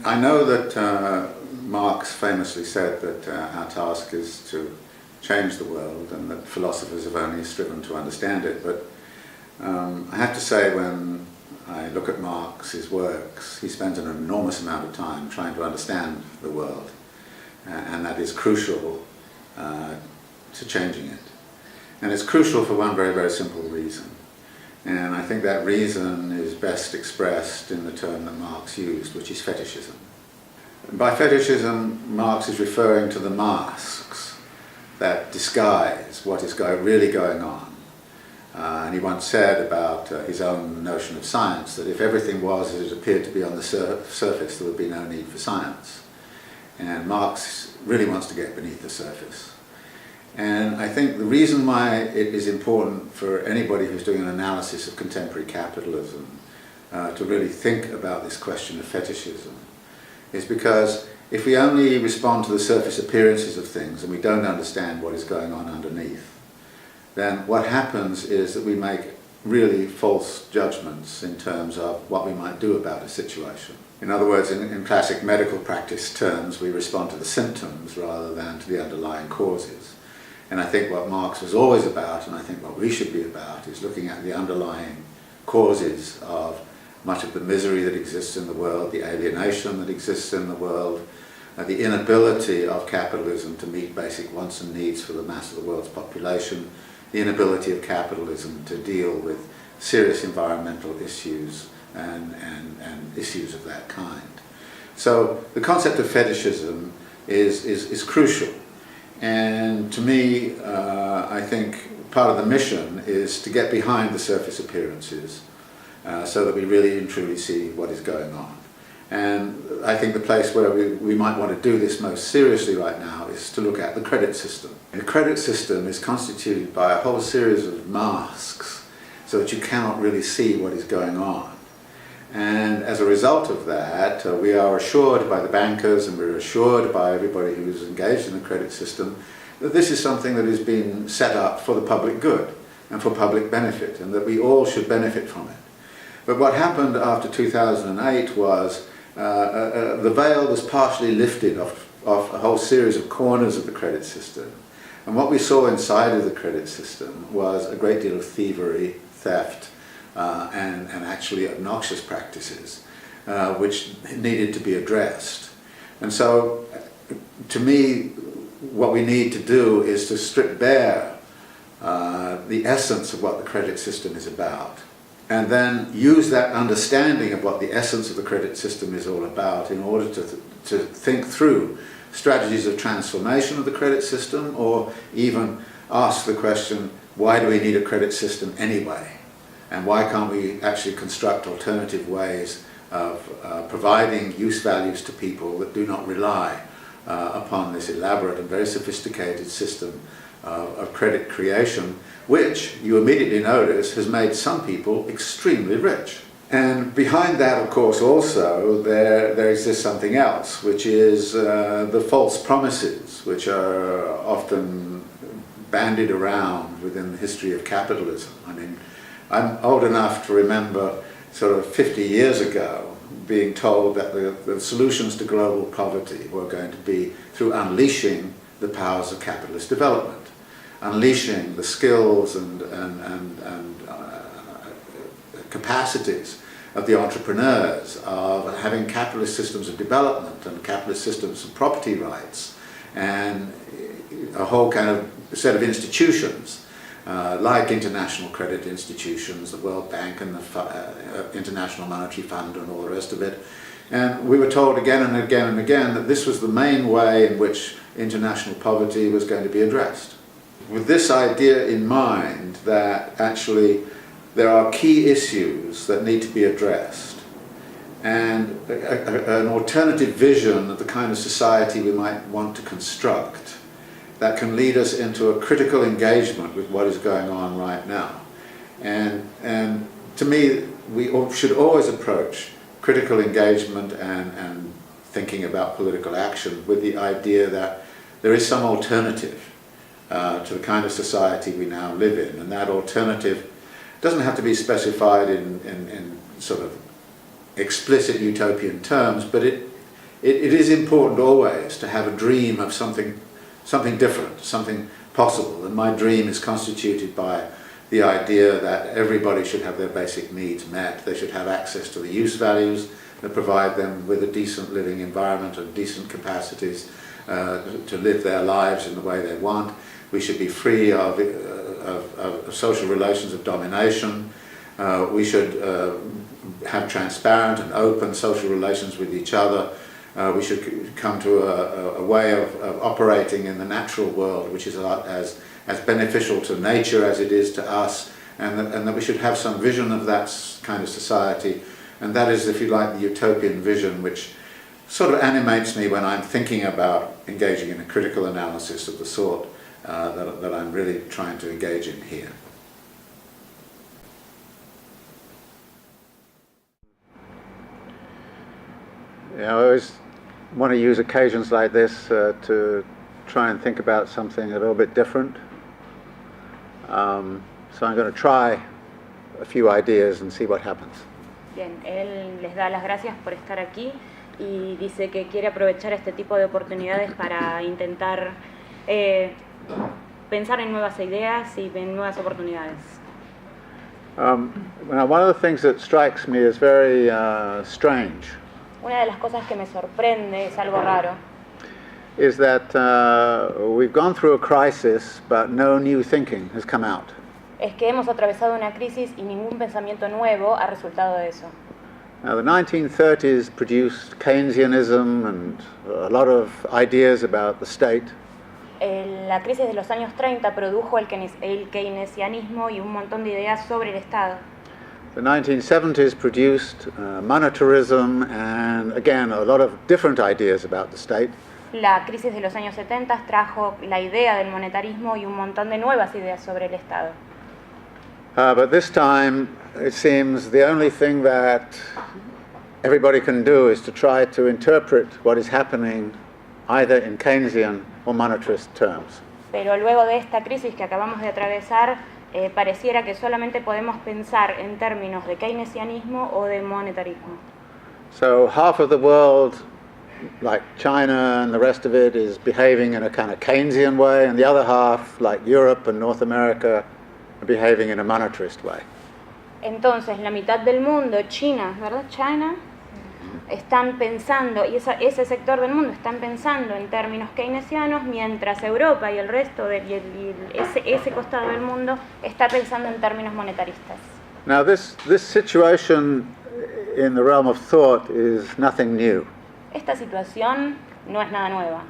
I know that Marx famously said that our task is to change the world and that philosophers have only striven to understand it, but I have to say when I look at Marx's works, he spends an enormous amount of time trying to understand the world, and that is crucial to changing it. And it's crucial for one very, very simple reason. And I think that reason is best expressed in the term that Marx used, which is fetishism. And by fetishism, Marx is referring to the masks that disguise what is really going on. And he once said about his own notion of science that if everything was as it appeared to be on the surface, there would be no need for science. And Marx really wants to get beneath the surface. And I think the reason why it is important for anybody who's doing an analysis of contemporary capitalism to really think about this question of fetishism is because if we only respond to the surface appearances of things and we don't understand what is going on underneath, then what happens is that we make really false judgments in terms of what we might do about a situation. In other words, in classic medical practice terms, we respond to the symptoms rather than to the underlying causes. And I think what Marx was always about, and I think what we should be about, is looking at the underlying causes of much of the misery that exists in the world, the alienation that exists in the world, the inability of capitalism to meet basic wants and needs for the mass of the world's population, the inability of capitalism to deal with serious environmental issues and issues of that kind. So the concept of fetishism is crucial. And to me, I think part of the mission is to get behind the surface appearances so that we really and truly see what is going on. And I think the place where we might want to do this most seriously right now is to look at the credit system. And the credit system is constituted by a whole series of masks so that you cannot really see what is going on. And as a result of that, we are assured by the bankers and we're assured by everybody who's engaged in the credit system that this is something that has been set up for the public good and for public benefit and that we all should benefit from it. But what happened after 2008 was the veil was partially lifted off a whole series of corners of the credit system. And what we saw inside of the credit system was a great deal of thievery, theft, and actually obnoxious practices, which needed to be addressed. And so, to me, what we need to do is to strip bare the essence of what the credit system is about, and then use that understanding of what the essence of the credit system is all about in order to think through strategies of transformation of the credit system, or even ask the question, why do we need a credit system anyway? And why can't we actually construct alternative ways of providing use values to people that do not rely upon this elaborate and very sophisticated system of credit creation, which you immediately notice has made some people extremely rich. And behind that, of course, also there exists something else, which is the false promises, which are often bandied around within the history of capitalism. I mean, I'm old enough to remember sort of 50 years ago being told that the solutions to global poverty were going to be through unleashing the powers of capitalist development, unleashing the skills and capacities of the entrepreneurs, of having capitalist systems of development and capitalist systems of property rights, and a whole kind of set of institutions like international credit institutions, the World Bank and the International Monetary Fund and all the rest of it. And we were told again and again and again that this was the main way in which international poverty was going to be addressed. With this idea in mind that actually there are key issues that need to be addressed, and an alternative vision of the kind of society we might want to construct that can lead us into a critical engagement with what is going on right now. And to me, we should always approach critical engagement and thinking about political action with the idea that there is some alternative to the kind of society we now live in, and that alternative doesn't have to be specified in sort of explicit utopian terms, but it is important always to have a dream of something different, something possible. And my dream is constituted by the idea that everybody should have their basic needs met. They should have access to the use values that provide them with a decent living environment and decent capacities to live their lives in the way they want. We should be free of social relations of domination. We should have transparent and open social relations with each other. We should come to a way of operating in the natural world, which is as beneficial to nature as it is to us, and that we should have some vision of that kind of society. And that is, if you like, the utopian vision, which sort of animates me when I'm thinking about engaging in a critical analysis of the sort that I'm really trying to engage in here. I always want to use occasions like this to try and think about something a little bit different. So I'm going to try a few ideas and see what happens. Bien, él les da las gracias por estar aquí y dice que quiere aprovechar este tipo de oportunidades para intentar pensar en nuevas ideas y en nuevas oportunidades. One of the things that strikes me as very strange Una de las cosas que me sorprende, es algo raro, is that we've gone through a crisis, but no new thinking has come out. es que hemos atravesado una crisis y ningún pensamiento nuevo ha resultado de eso. Now, the 1930s produced Keynesianism and a lot of ideas about the state. La crisis de los años 30 produjo el keynesianismo y un montón de ideas sobre el Estado. The 1970s produced monetarism and, again, a lot of different ideas about the state. La crisis de los años 70 trajo la idea del monetarismo y un montón de nuevas ideas sobre el Estado. But this time, it seems the only thing that everybody can do is to try to interpret what is happening either in Keynesian or monetarist terms. Pero luego de esta crisis que acabamos de atravesar, pareciera que solamente podemos pensar en términos de keynesianismo o de monetarismo. So half of the world, like China and the rest of it, is behaving in a kind of Keynesian way, and the other half, like Europe and North America, are behaving in a monetarist way. Entonces, la mitad del mundo, China, ¿verdad? China, están pensando, y ese sector del mundo están pensando en términos keynesianos, mientras Europa y el resto, ese costado del mundo, está pensando en términos monetaristas. Now this situation in the realm of thought is nothing new. Esta situación no es nada nueva.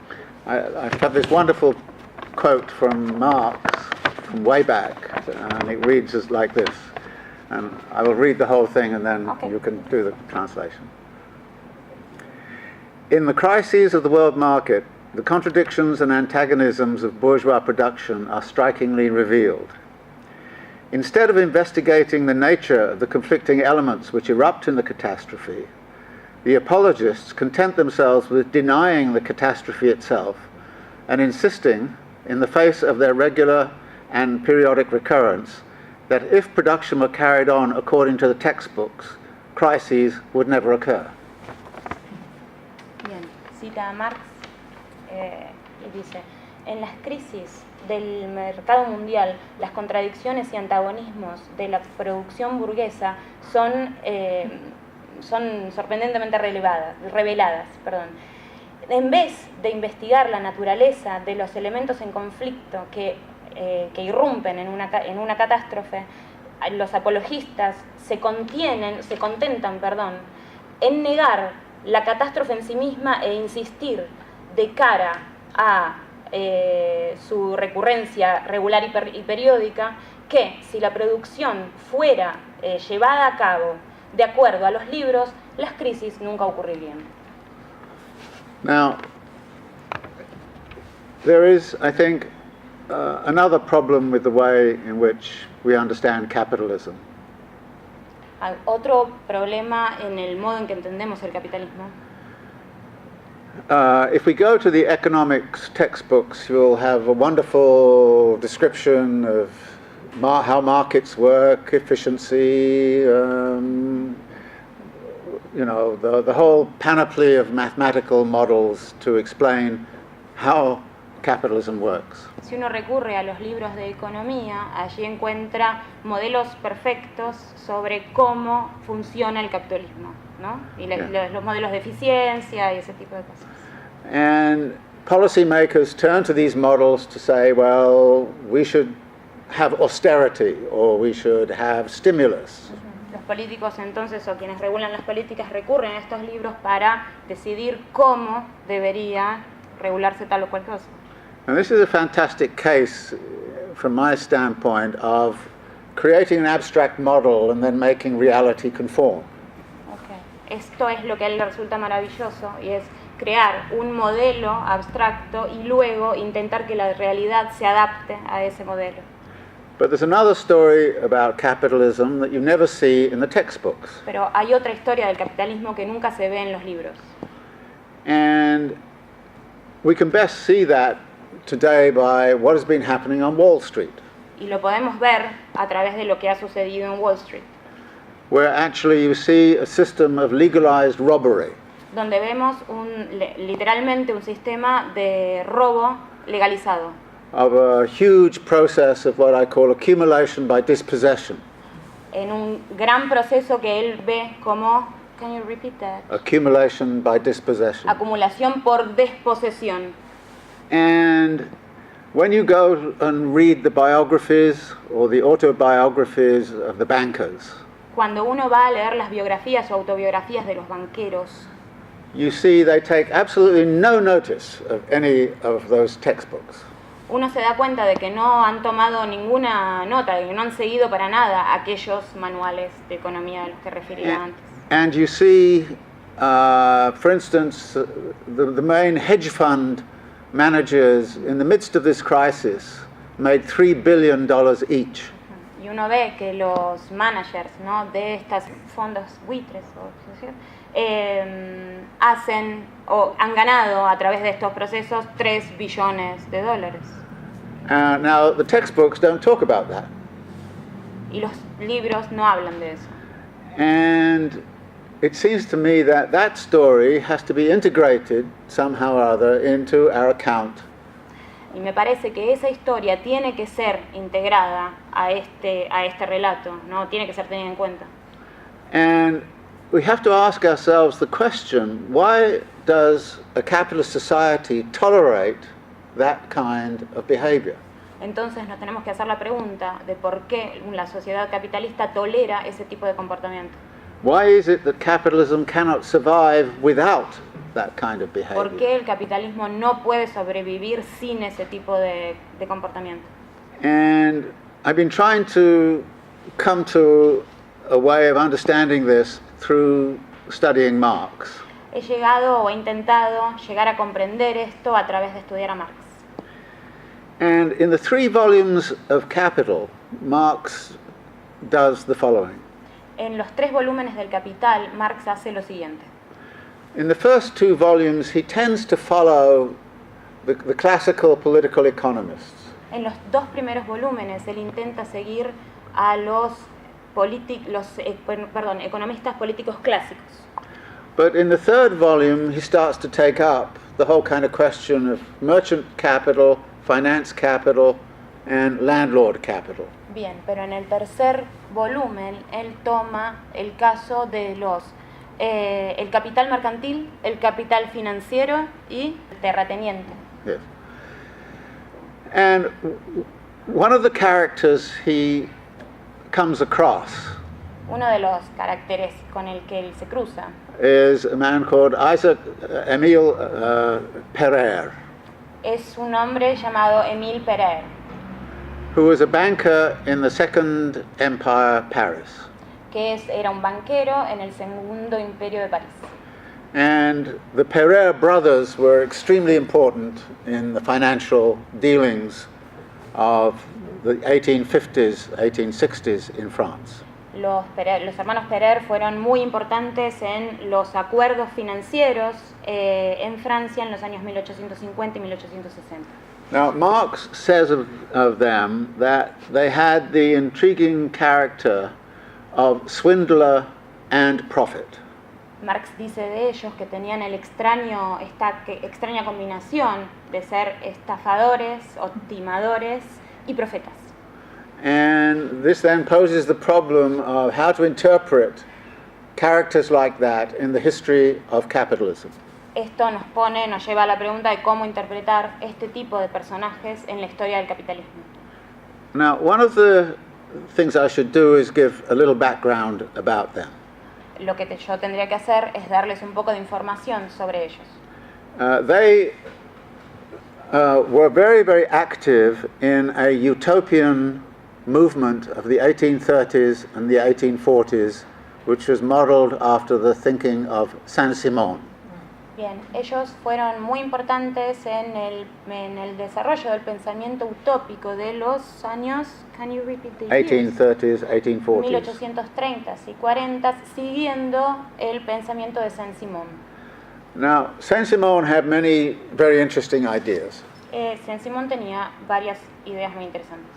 I have this wonderful quote from Marx from way back, and it reads as like this. And I will read the whole thing and then you can do the translation. In the crises of the world market, the contradictions and antagonisms of bourgeois production are strikingly revealed. Instead of investigating the nature of the conflicting elements which erupt in the catastrophe, the apologists content themselves with denying the catastrophe itself and insisting, in the face of their regular and periodic recurrence, that if production were carried on according to the textbooks, crises would never occur. Bien, cita a Marx y dice: en las crisis del mercado mundial, las contradicciones y antagonismos de la producción burguesa son sorprendentemente reveladas. En vez de investigar la naturaleza de los elementos en conflicto que irrumpen en una catástrofe, los apologistas se contentan en negar la catástrofe en sí misma e insistir de cara a su recurrencia regular y periódica, que si la producción fuera llevada a cabo de acuerdo a los libros, las crisis nunca ocurrirían. Now, there is, I think, another problem with the way in which we understand capitalism. Hay otro problema en el modo en que entendemos el capitalismo. If we go to the economics textbooks, you'll have a wonderful description of how markets work, efficiency, the whole panoply of mathematical models to explain how capitalism works. Si uno recurre a los libros de economía, allí encuentra modelos perfectos sobre cómo funciona el capitalismo, ¿no? Y los modelos de eficiencia y ese tipo de cosas. And policymakers turn to these models to say, well, we should have austerity or we should have stimulus. Los políticos entonces, o quienes regulan las políticas, recurren a estos libros para decidir cómo debería regularse tal o cual cosa. And this is a fantastic case, from my standpoint, of creating an abstract model and then making reality conform. Okay. Esto es lo que a él le resulta maravilloso, y es crear un modelo abstracto y luego intentar que la realidad se adapte a ese modelo. But there's another story about capitalism that you never see in the textbooks. Pero hay otra historia del capitalismo que nunca se ve en los libros. And we can best see that today by what has been happening on Wall Street. Y lo podemos ver a través de lo que ha sucedido en Wall Street, where actually you see a system of legalized robbery. Donde vemos literalmente un sistema de robo legalizado. Of a huge process of what I call accumulation by dispossession. En un gran proceso que él ve como, can you repeat that? Accumulation by dispossession. Acumulación por desposesión. And when you go and read the biographies or the autobiographies of the bankers, cuando uno va a leer las biografías o autobiografías de los banqueros, you see they take absolutely no notice of any of those textbooks. Uno se da cuenta de que no han tomado ninguna nota, de que no han seguido para nada aquellos manuales de economía de los que refería antes. And you see, for instance, the main hedge fund managers in the midst of this crisis made $3 billion each. Y uno ve que los managers, ¿no?, de estos fondos buitres hacen o han ganado a través de estos procesos $3 billones. Now the textbooks don't talk about that. Y los libros no hablan de eso. And it seems to me that that story has to be integrated somehow or other into our account. Y me parece que esa historia tiene que ser integrada a este relato, ¿no? Tiene que ser tenida en cuenta. And we have to ask ourselves the question, why does a capitalist society tolerate that kind of behavior? Entonces nos tenemos que hacer la pregunta de por qué la sociedad capitalista tolera ese tipo de comportamiento. Why is it that capitalism cannot survive without that kind of behavior? ¿Por qué el capitalismo no puede sobrevivir sin ese tipo de comportamiento? And I've been trying to come to a way of understanding this through studying Marx. He llegado o he intentado llegar a comprender esto a través de estudiar a Marx. And in the 3 volumes of Capital, Marx does the following. En los 3 volúmenes del Capital, Marx hace lo siguiente. In the first 2 volumes, he tends to follow the classical political economists. En los 2 primeros volúmenes, él intenta seguir a los economistas políticos clásicos. But in the 3rd volume, he starts to take up the whole kind of question of merchant capital, finance capital, and landlord capital. Bien, pero en el tercer volumen, él toma el caso de el capital mercantil, el capital financiero y el terrateniente. Yes. And one of the characters he comes across uno de los caracteres con el que él se cruza is a man called Emile Pereire, es un hombre llamado Émile Pereire, who was a banker in the Second Empire, Paris. Que era un banquero en el Segundo Imperio de París. And the Pereire brothers were extremely important in the financial dealings of the 1850s, 1860s in France. Los hermanos Pereire fueron muy importantes en los acuerdos financieros en Francia en los años 1850 y 1860. Now, Marx says of them that they had the intriguing character of swindler and prophet. Marx dice de ellos que tenían esta extraña combinación de ser estafadores o timadores y profetas. And this then poses the problem of how to interpret characters like that in the history of capitalism. Esto nos lleva a la pregunta de cómo interpretar este tipo de personajes en la historia del capitalismo. Now, one of the things I should do is give a little background about them. Lo que yo tendría que hacer es darles un poco de información sobre ellos. They were very, very active in a utopian movement of the 1830s and the 1840s, which was modeled after the thinking of Saint-Simon. Bien, ellos fueron muy importantes en el desarrollo del pensamiento utópico de los años, can you repeat the years? 1830s, 1840s. 1830s y 40s, siguiendo el pensamiento de Saint-Simon. Now, Saint-Simon had many very interesting ideas. Saint-Simon tenía varias ideas muy interesantes.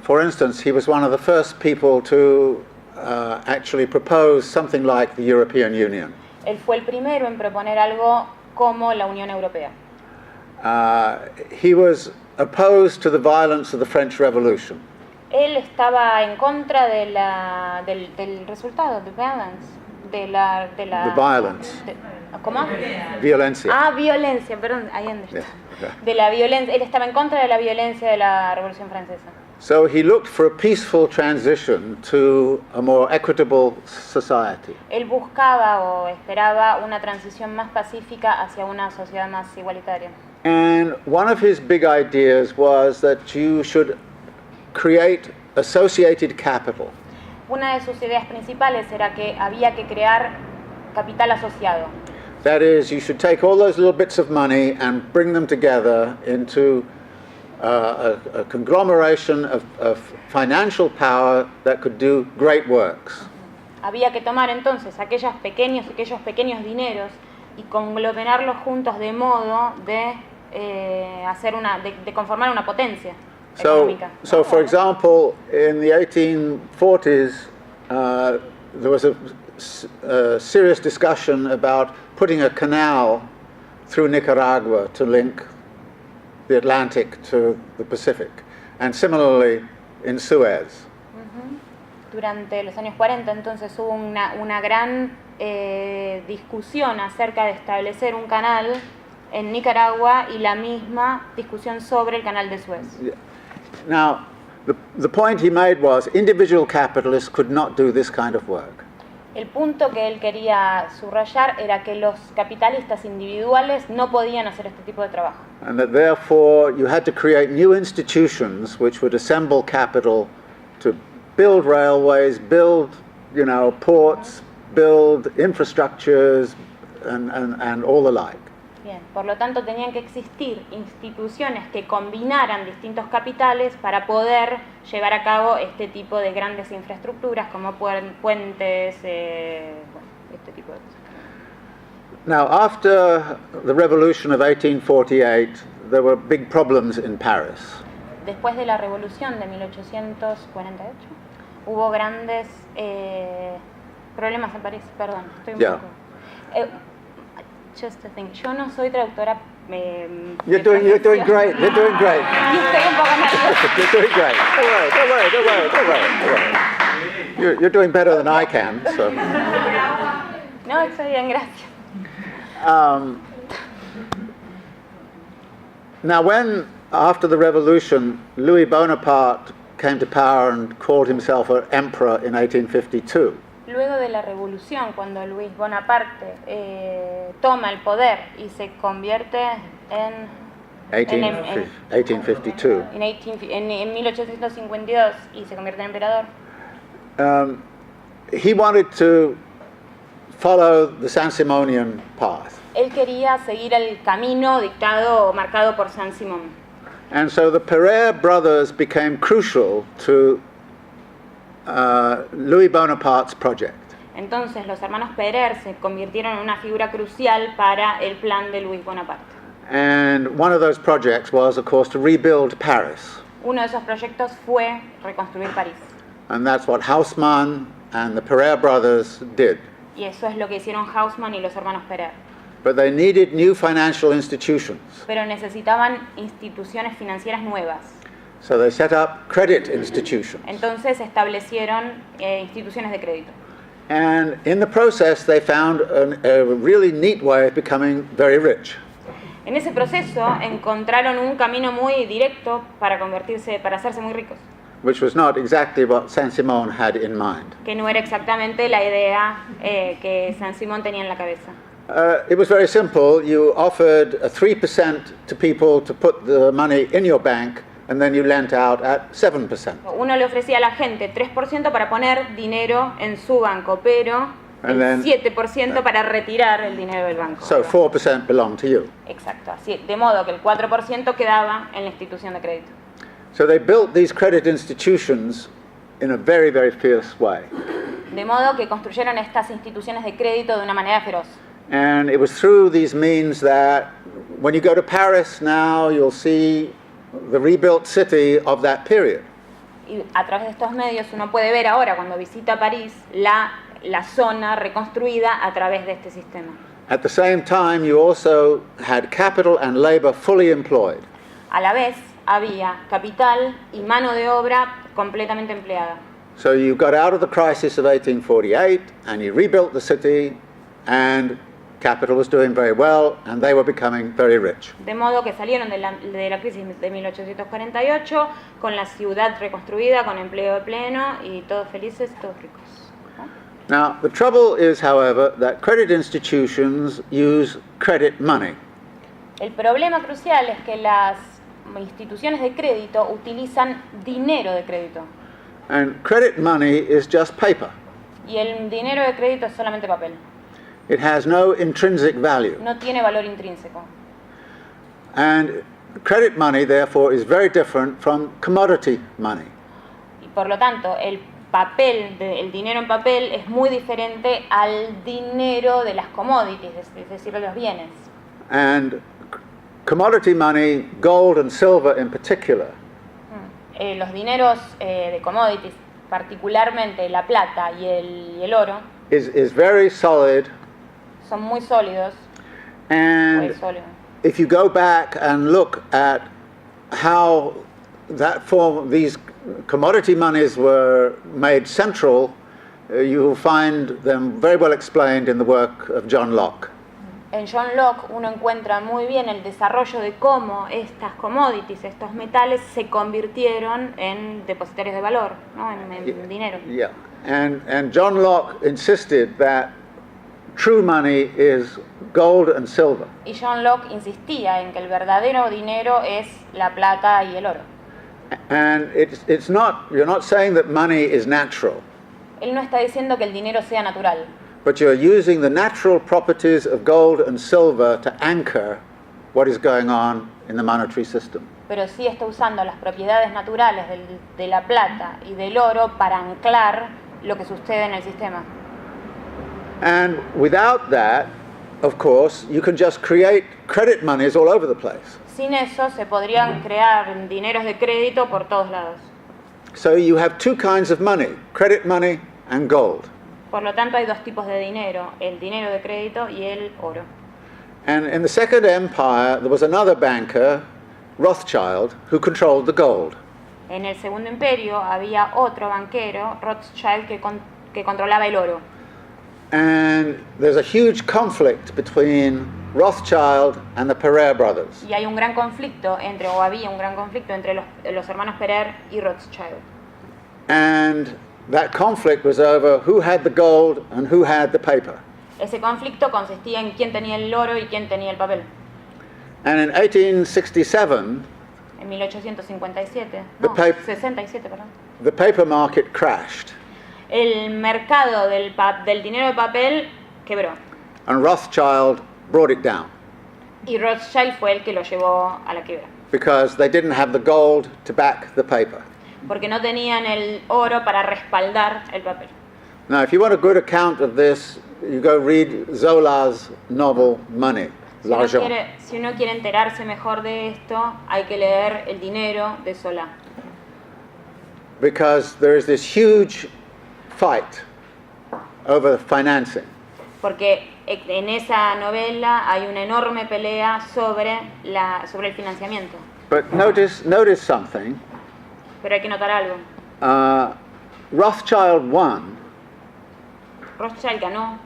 For instance, he was one of the first people to actually propose something like the European Union. Él fue el primero en proponer algo como la Unión Europea. He was opposed to the violence of the French Revolution. Él estaba en contra del resultado, the violence. ¿Cómo? Violencia. Violencia, perdón, ahí donde está. Yeah. De la violencia, él estaba en contra de la violencia de la Revolución Francesa. So he looked for a peaceful transition to a more equitable society. Él buscaba o esperaba una transición más pacífica hacia una sociedad más igualitaria. And one of his big ideas was that you should create associated capital. Una de sus ideas principales era que había que crear capital asociado. That is, you should take all those little bits of money and bring them together into a conglomeration of financial power that could do great works. Había que tomar entonces aquellos pequeños dineros y conglomerarlos juntos de modo de conformar una potencia económica. So for example, in the 1840s, there was a serious discussion about putting a canal through Nicaragua to link the Atlantic to the Pacific, and similarly in Suez. Durante los años 40 entonces hubo una gran discusión acerca de establecer un canal en Nicaragua y la misma discusión sobre el canal de Suez. Now, the point he made was individual capitalists could not do this kind of work. El punto que él quería subrayar era que los capitalistas individuales no podían hacer este tipo de trabajo. And that therefore you had to create new institutions which would assemble capital to build railways, build, ports, build infrastructures, and all the like. Bien, por lo tanto tenían que existir instituciones que combinaran distintos capitales para poder llevar a cabo este tipo de grandes infraestructuras como puentes, este tipo de cosas. Now, after the revolution of 1848, there were big problems in Paris. Después de la revolución de 1848, hubo grandes problemas en París. Perdón, estoy un poco. Just a thing. Yo no soy traductora. You're doing great. You're doing great. Y estoy un poco nerviosa. You're doing great. Don't worry. You're doing better than I can. So. No, estoy bien, gracias. Now, when after the revolution, Louis Bonaparte came to power and called himself an emperor in 1852. Luego de la revolución, cuando Luis Bonaparte toma el poder y se convierte en 1852. En 1852 y se convierte en emperador. He wanted to follow the Saint-Simonian path. Él quería seguir el camino dictado, marcado por Saint-Simon. And so the Pereire brothers became crucial to Louis Bonaparte's project. Entonces los hermanos Pereire se convirtieron en una figura crucial para el plan de Louis Bonaparte. And one of those projects was, of course, to rebuild Paris. Uno de esos proyectos fue reconstruir París. And that's what Haussmann and the Pereire brothers did. Y eso es lo que hicieron Haussmann y los hermanos Pereire. But they needed new financial institutions. Pero necesitaban instituciones financieras nuevas. So they set up credit institutions. Entonces establecieron instituciones de crédito. And in the process, they found a really neat way of becoming very rich. En ese proceso encontraron un camino muy directo para hacerse muy ricos. Which was not exactly what Saint-Simon had in mind. Que no era exactamente la idea que Saint-Simon tenía en la cabeza. It was very simple. You offered a 3% to people to put the money in your bank, and then you lent out at 7%. Uno le ofrecía a la gente 3% para poner dinero en su banco, pero el 7% para retirar el dinero del banco. So 4% belonged to you. Exacto, así, de modo que el 4% quedaba en la institución de crédito. So they built these credit institutions in a very, very fierce way. De modo que construyeron estas instituciones de crédito de una manera feroz. And it was through these means that when you go to Paris now, you'll see the rebuilt city of that period. Y a través de estos medios uno puede ver ahora, cuando visita París, la zona reconstruida a través de este sistema. At the same time, you also had capital and labor fully employed. A la vez, había capital y mano de obra completamente empleada. So you got out of the crisis of 1848 and you rebuilt the city, and capital was doing very well and they were becoming very rich. De modo que salieron de la crisis de 1848 con la ciudad reconstruida, con empleo de pleno y todos felices, todos ricos. Now, the trouble is, however, that credit institutions use credit money. El problema crucial es que las instituciones de crédito utilizan dinero de crédito. And credit money is just paper. Y el dinero de crédito es solamente papel. It has no intrinsic value. No tiene valor intrínseco. And credit money, therefore, is very different from commodity money. Y por lo tanto, el dinero en papel es muy diferente al dinero de las commodities, es decir, de los bienes. And commodity money, gold and silver in particular, los dineros de commodities, particularmente la plata y el oro, is very solid. Son muy sólidos. And if you go back and look at how these commodity monies were made central, you will find them very well explained in the work of John Locke. En John Locke uno encuentra muy bien el desarrollo de cómo estas commodities, estos metales, se convirtieron en depositarios de valor, ¿no? en dinero. Yeah, and John Locke insisted that true money is gold and silver. Y John Locke insistía en que el verdadero dinero es la plata y el oro. And it's not, you're not saying that money is natural. Él no está diciendo que el dinero sea natural. But you're using the natural properties of gold and silver to anchor what is going on in the monetary system. Pero sí está usando las propiedades naturales de la plata y del oro para anclar lo que sucede en el sistema. And without that, of course, you can just create credit monies all over the place. Sin eso se podrían crear dineros de crédito por todos lados. So you have two kinds of money, credit money and gold. Por lo tanto hay dos tipos de dinero, el dinero de crédito y el oro. And in the Second Empire, there was another banker, Rothschild, who controlled the gold. En el Segundo Imperio había otro banquero, Rothschild, que controlaba el oro. And there's a huge conflict between Rothschild and the Pereire brothers. Y hay un gran conflicto había un gran conflicto entre los hermanos Pereire y Rothschild. And that conflict was over who had the gold and who had the paper. Ese conflicto consistía en quién tenía el oro y quién tenía el papel. And in 1867, En 1857, The 67, perdón. the paper market crashed. El mercado del dinero de papel quebró. And Rothschild brought it down Y Rothschild fue el que lo llevó a la quiebra. because they didn't have the gold to back the paper. Porque no tenían el oro para respaldar el papel. Now, if you want a good account of this, you go read Zola's novel Money, L'Argent. Si uno quiere enterarse mejor de esto, hay que leer El dinero de Zola. Because there is this huge fight over financing. porque en esa novela hay una enorme pelea sobre el financiamiento. But notice something. Pero hay que notar algo. Rothschild won, Rothschild ganó,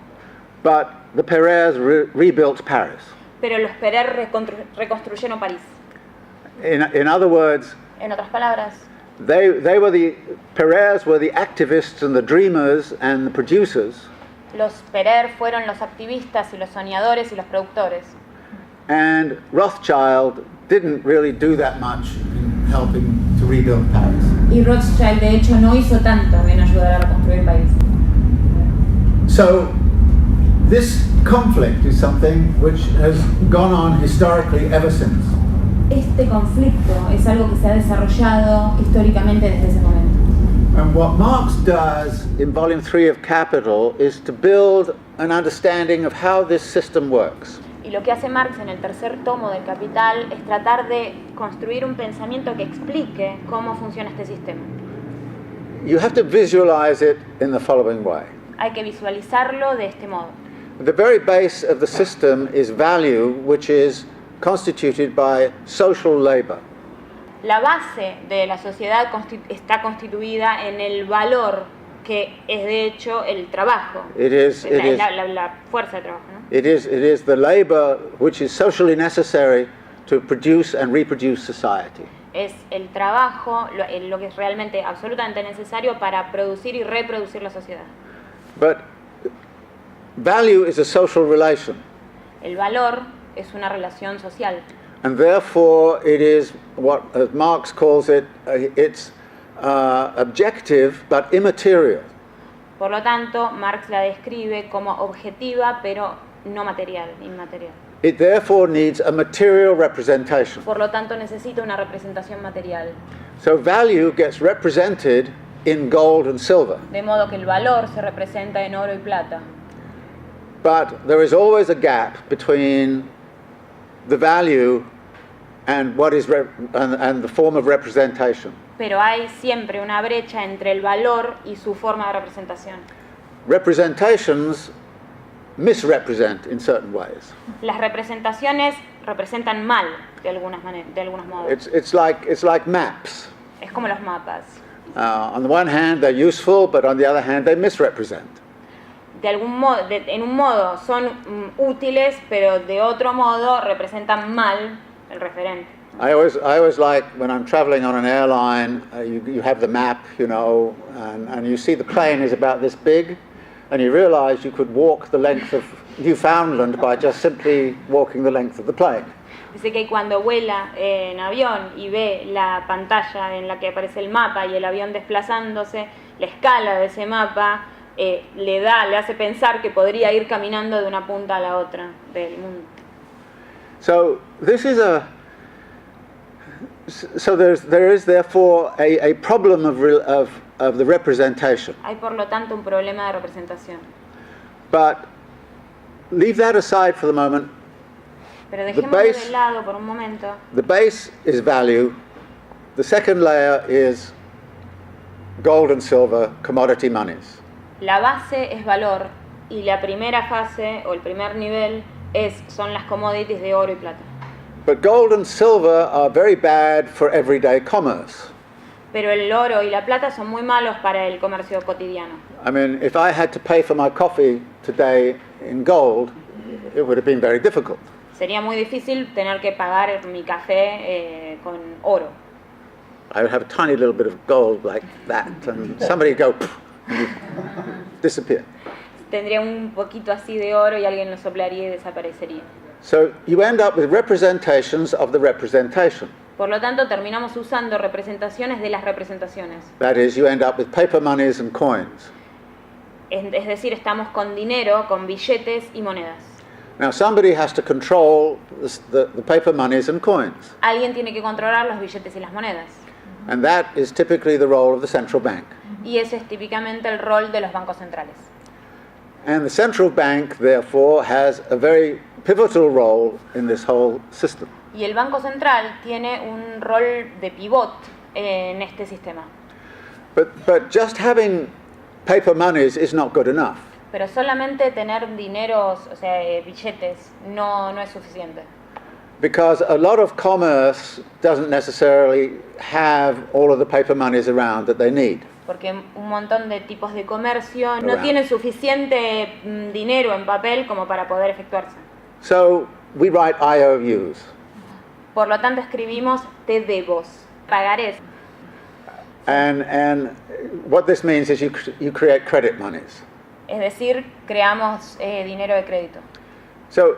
but the Perers rebuilt Paris. pero los Perer reconstruyeron París. In other words, En otras palabras, Perers were the activists and the dreamers and the producers, los Perer fueron los activistas y los soñadores y los productores. and Rothschild didn't really do that much in helping to rebuild Paris. Y Rothschild de hecho no hizo tanto en ayudar a reconstruir París. So this conflict is something which has gone on historically ever since. Este conflicto es algo que se ha desarrollado históricamente desde ese momento. And what Marx does in Volume 3 of Capital is to build an understanding of how this system works. Y lo que hace Marx en el tercer tomo del Capital es tratar de construir un pensamiento que explique cómo funciona este sistema. You have to visualize it in the following way. Hay que visualizarlo de este modo. The very base of the system is value, which is constituted by social labor. La base de la sociedad está constituida en el valor que es de hecho el trabajo, la fuerza de trabajo, ¿no? It is the labor which is socially necessary to produce and reproduce society. Es el trabajo lo que es realmente absolutamente necesario para producir y reproducir la sociedad. But value is a social relation. El valor es una relación social. And therefore it is what, as Marx calls it, it's objective but immaterial. Por lo tanto, Marx la describe como objetiva pero no material, inmaterial. It therefore needs a material representation. Por lo tanto, necesita una representación material. So value gets represented in gold and silver. De modo que el valor se representa en oro y plata. But there is always a gap between the value and what is and the form of representation. Pero hay siempre una brecha entre el valor y su forma de representación. Representations misrepresent in certain ways. Las representaciones representan mal de algunos modos. It's like maps. Es como los mapas. On the one hand, they're useful, but on the other hand, they misrepresent. De algún modo, en un modo son útiles, pero de otro modo representan mal el referente. I always like when I'm traveling on an airline, you have the map, you know, and you see the plane is about this big, and you realize you could walk the length of Newfoundland by just simply walking the length of the plane. Dice que cuando vuela en avión y ve la pantalla en la que aparece el mapa y el avión desplazándose, la escala de ese mapa le hace pensar que podría ir caminando de una punta a la otra del mundo. So there is therefore a problem of the representation. Hay por lo tanto un problema de representación. But leave that aside for the moment. Pero dejémoslo de lado por un momento. The base is value. The second layer is gold and silver, commodity monies. La base es valor y la primera fase o el primer nivel son las commodities de oro y plata. But gold and silver are very bad for everyday commerce. Pero el oro y la plata son muy malos para el comercio cotidiano. I mean, if I had to pay for my coffee today in gold, it would have been very difficult. Sería muy difícil tener que pagar mi café con oro. I would have a tiny little bit of gold like that, and somebody would go, and you'd disappear. Tendría un poquito así de oro y alguien lo soplaría y desaparecería. So you end up with representations of the representation. Por lo tanto, terminamos usando representaciones de las representaciones. That is, you end up with paper monies and coins. Es decir, estamos con dinero, con billetes y monedas. Now somebody has to control the paper monies and coins. Alguien tiene que controlar los billetes y las monedas. And that is typically the role of the central bank. Y ese es típicamente el rol de los bancos centrales. And the central bank, therefore, has a very pivotal role in this whole system. Y el Banco Central tiene un rol de pivot en este sistema. But just having paper monies is not good enough. Pero solamente tener dineros, o sea, billetes, no es suficiente. Because a lot of commerce doesn't necessarily have all of the paper monies around that they need. Porque un montón de tipos de comercio no tienen suficiente dinero en papel como para poder efectuarse. So we write IOUs. Por lo tanto escribimos te debos, pagarés. And what this means is you create credit monies. Es decir, creamos dinero de crédito. So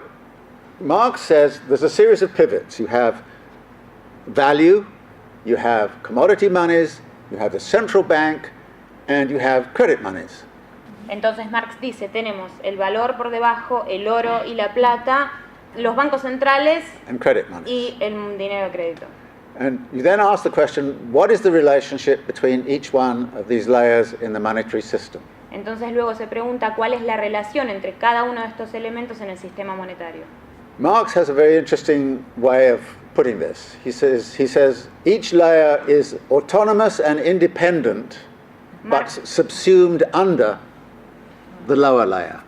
Marx says there's a series of pivots. You have value, you have commodity monies, you have the central bank, and you have credit monies. Entonces Marx dice, tenemos el valor por debajo, el oro y la plata, los bancos centrales and credit monies. Y el dinero de crédito. And you then ask the question, what is the relationship between each one of these layers in the monetary system? Entonces luego se pregunta cuál es la relación entre cada uno de estos elementos en el sistema monetario. Marx has a very interesting way of putting this. He says each layer is autonomous and independent, but subsumed under the lower layer.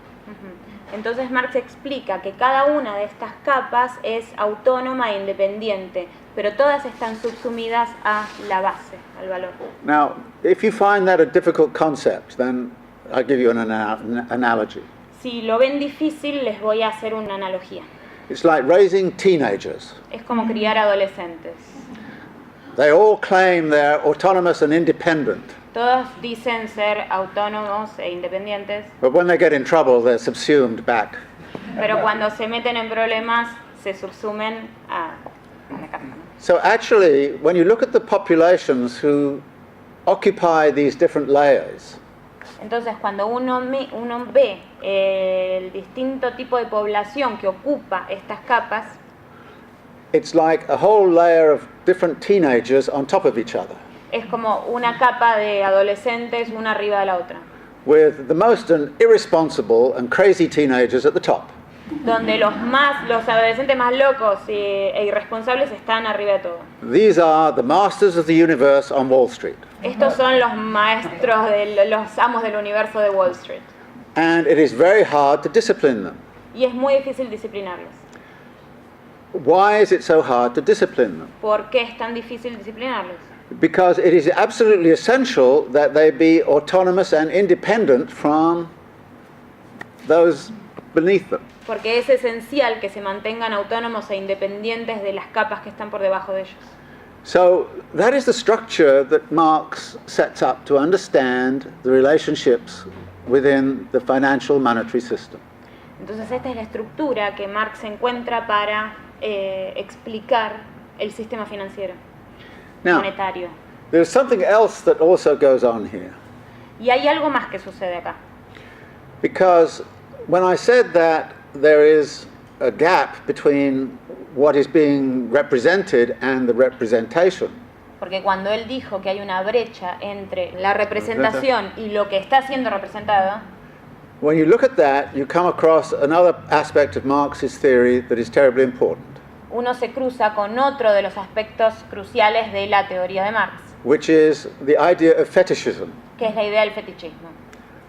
Entonces Marx explica que cada una de estas capas es autónoma e independiente, pero todas están subsumidas a la base, al valor. Now, if you find that a difficult concept, then I'll give you an analogy. Si lo ven difícil, les voy a hacer una analogía. It's like raising teenagers. Es como criar adolescentes. They all claim they're autonomous and independent. Todos dicen ser autónomos e independientes. But when they get in trouble, they're subsumed back. Pero cuando se meten en problemas, se subsumen a la caja. So actually, when you look at the populations who occupy these different layers, entonces cuando uno ve el distinto tipo de población que ocupa estas capas, it's like a whole layer of different teenagers on top of each other. Es como una capa de adolescentes una arriba de la otra. With the most irresponsible and crazy teenagers at the top. Donde los adolescentes más locos e irresponsables están arriba de todo. These are the masters of the universe on Wall Street. Estos son los maestros, los amos del universo de Wall Street. And it is very hard to discipline them. Y es muy difícil disciplinarlos. Why is it so hard to discipline them? ¿Por qué es tan difícil disciplinarlos? Because it is absolutely essential that they be autonomous and independent from those beneath them. Porque es esencial que se mantengan autónomos e independientes de las capas que están por debajo de ellos. So that is the structure that Marx sets up to understand the relationships within the financial monetary system. Entonces esta es la estructura que Marx encuentra para explicar el sistema financiero. Now, monetario. there's something else that also goes on here. Y hay algo más que sucede acá. Because when I said that there is a gap between what is being represented and the representation, porque cuando él dijo que hay una brecha entre la representación y lo que está siendo representado, when you look at that, you come across another aspect of Marx's theory that is terribly important. Uno se cruza con otro de los aspectos cruciales de la teoría de Marx, which is the idea of fetishism. Que es la idea del fetichismo.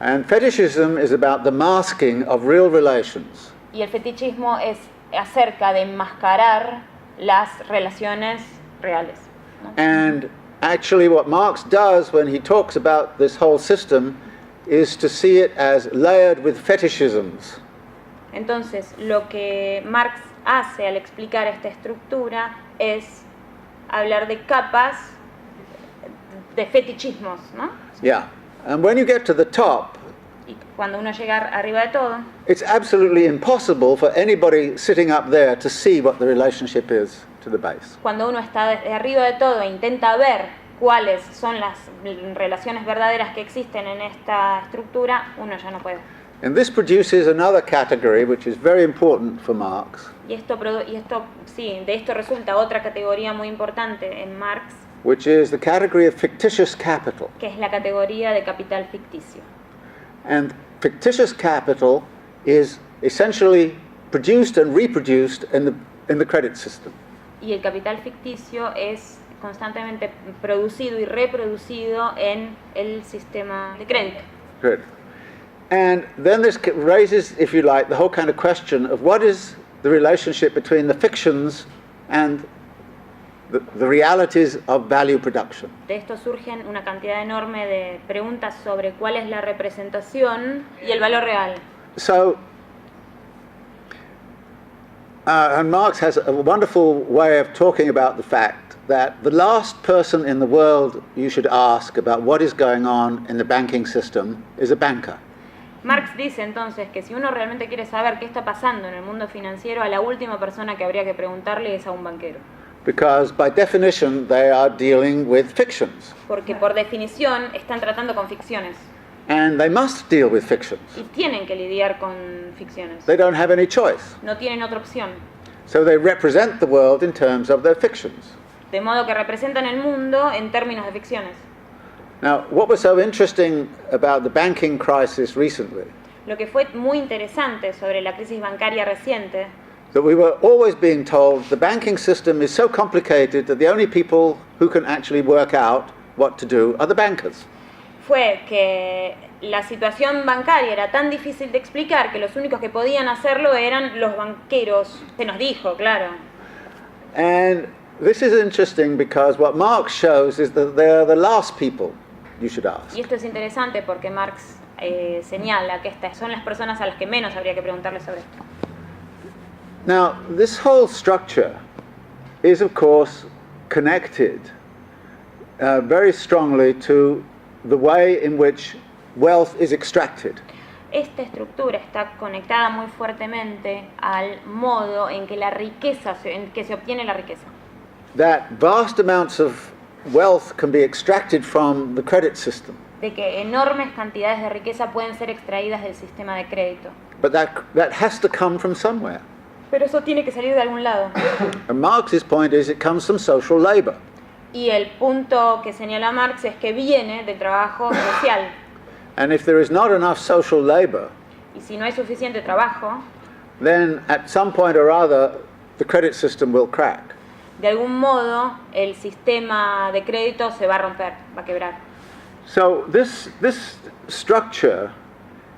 And fetishism is about the masking of real relations. Y el fetichismo es acerca de enmascarar las relaciones reales, ¿no? And actually what Marx does when he talks about this whole system is to see it as layered with fetishisms. Entonces, lo que Marx hace al explicar esta estructura es hablar de capas de fetichismos, ¿no? Yeah. And when you get to the top, Y cuando uno llega arriba de todo, it's absolutely impossible for anybody sitting up there to see what the relationship is to the base. cuando uno está desde arriba de todo e intenta ver cuáles son las relaciones verdaderas que existen en esta estructura, uno ya no puede. And this produces another category which is very important for Marx, Y esto sí, de esto resulta otra categoría muy importante en Marx, which is the category of fictitious capital. que es la categoría de capital ficticio. And fictitious capital is essentially produced and reproduced in the credit system. Y el capital ficticio es constantemente producido y reproducido en el sistema de crédito. Good. And then this raises, if you like, the whole kind of question of what is the relationship between the fictions and the realities of value production. De esto surgen una cantidad enorme de preguntas sobre cuál es la representación y el valor real. So, and Marx has a wonderful way of talking about the fact that the last person in the world you should ask about what is going on in the banking system is a banker. Marx dice entonces que si uno realmente quiere saber qué está pasando en el mundo financiero, a la última persona que habría que preguntarle es a un banquero. Because by definition they are dealing with fictions. Porque por definición están tratando con ficciones. And they must deal with fictions. Y tienen que lidiar con ficciones. They don't have any choice. No tienen otra opción. So they represent the world in terms of their fictions. De modo que representan el mundo en términos de ficciones. Now, what was so interesting about the banking crisis recently, Lo que fue muy interesante sobre la crisis bancaria reciente, that we were always being told the banking system is so complicated that the only people who can actually work out what to do are the bankers. fue que la situación bancaria era tan difícil de explicar que los únicos que podían hacerlo eran los banqueros. Se nos dijo, claro. And this is interesting because what Marx shows is that they are the last people you should ask. Y esto es interesante porque Marx señala que estas son las personas a las que menos habría que preguntarle sobre esto. Now, this whole structure is, of course, connected very strongly to the way in which wealth is extracted. Esta estructura está conectada muy fuertemente al modo en que la riqueza, en que se obtiene la riqueza. That vast amounts of wealth can be extracted from the credit system. De que enormes cantidades de riqueza pueden ser extraídas del sistema de crédito. But that has to come from somewhere. Pero eso tiene que salir de algún lado. And Marx's point is it comes from social labor. Y el punto que señala Marx es que viene del trabajo social. And if there is not enough social labor, Y si no hay suficiente trabajo, then at some point or other the credit system will crack. de algún modo el sistema de crédito se va a romper, va a quebrar. So this structure,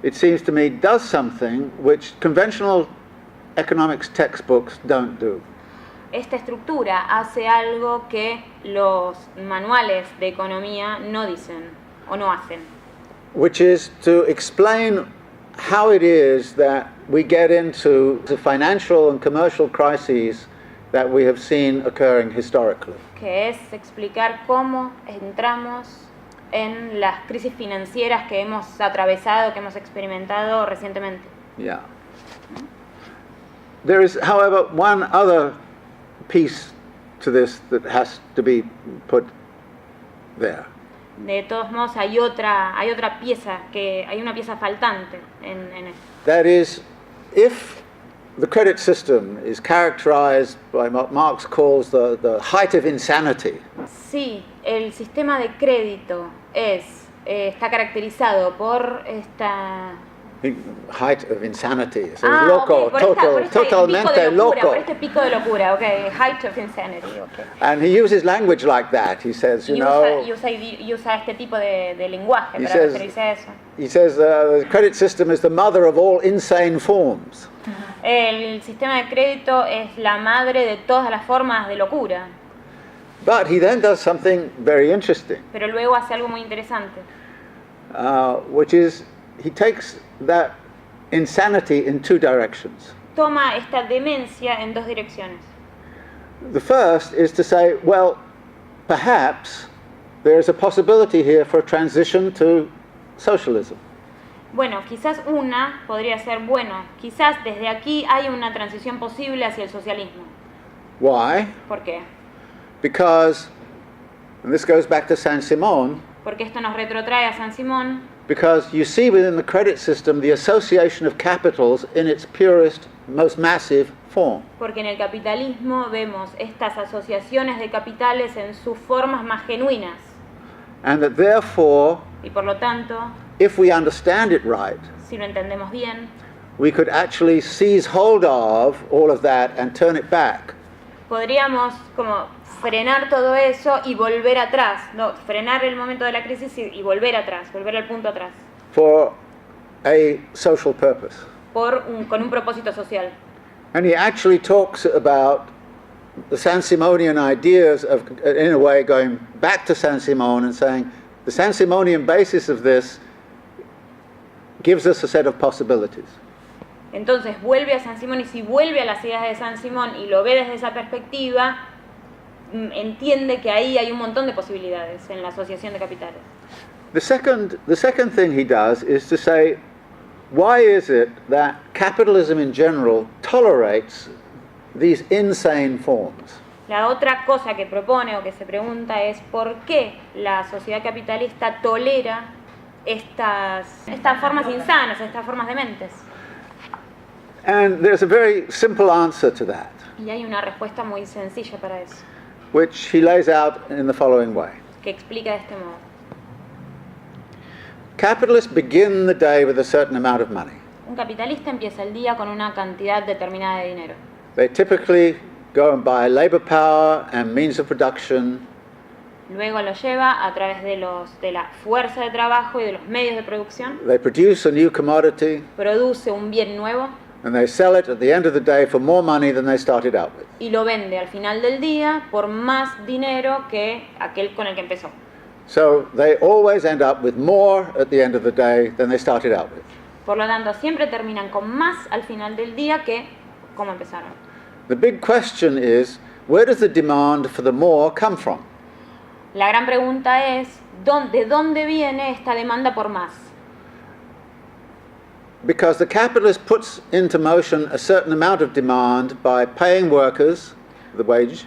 it seems to me, does something which conventional economics textbooks don't do. Esta estructura hace algo que los manuales de economía no dicen o no hacen, Which is to explain how it is that we get into the financial and commercial crises that we have seen occurring historically. que es explicar cómo entramos en las crisis financieras que hemos atravesado, que hemos experimentado recientemente. Yeah. There is, however, one other piece to this that has to be put there. De todos modos hay otra pieza, hay una pieza faltante en esto. That is, if the credit system is characterized by what Marx calls the height of insanity, Sí, el sistema de crédito está caracterizado por esta... height of insanity, so Ah, loco, ok, por este pico de totalmente locura, loco. por este pico de locura, ok, height of insanity, ok. And he uses language like that. He says, you know, Y usa este tipo de lenguaje He para says- referirse a eso. he says the credit system is the mother of all insane forms. El sistema de crédito es la madre de todas las formas de locura, But he then does something very interesting, pero luego hace algo muy interesante, which is he takes that insanity in two directions. toma esta demencia en dos direcciones. The first is to say, well, perhaps there's a possibility here for a transition to socialism. Bueno, quizás una podría ser, bueno, quizás desde aquí hay una transición posible hacia el socialismo. Why? ¿Por qué? Because, and this goes back to Saint-Simon, Porque esto nos retrotrae a San Simón, because you see within the credit system the association of capitals in its purest, most massive form. porque en el capitalismo vemos estas asociaciones de capitales en sus formas más genuinas. And that therefore, Y por lo tanto, if we understand it right, si lo entendemos bien, we could actually seize hold of all of that and turn it back. podríamos como frenar todo eso y volver atrás, no, frenar el momento de la crisis y volver atrás, volver al punto atrás. For a social purpose. Con un propósito social. And he actually talks about the Saint-Simonian ideas of, in a way, going back to Saint-Simon and saying the Saint-Simonian basis of this gives us a set of possibilities. Entonces vuelve a Saint-Simon, y si vuelve a las ideas de Saint-Simon y lo ve desde esa perspectiva, entiende que ahí hay un montón de posibilidades en la asociación de capitales. The second thing he does is to say, why is it that capitalism in general tolerates these insane forms? La otra cosa que propone o que se pregunta es por qué la sociedad capitalista tolera estas formas insanas, estas formas dementes. And there's a very simple answer to that, Y hay una respuesta muy sencilla para eso, which he lays out in the following way. que explica de este modo. Capitalists begin the day with a certain amount of money. Un capitalista empieza el día con una cantidad determinada de dinero. They typically go and buy labor power and means of production. Luego lo lleva a través de la fuerza de trabajo y de los medios de producción. They produce a new commodity Produce un bien nuevo and they sell it at the end of the day for more money than they started out with. y lo vende al final del día por más dinero que aquel con el que empezó. So they always end up with more at the end of the day than they started out with. Por lo tanto, siempre terminan con más al final del día que como empezaron. The big question is, where does the demand for the more come from? La gran pregunta es, ¿de dónde viene esta demanda por más? Because the capitalist puts into motion a certain amount of demand by paying workers the wage,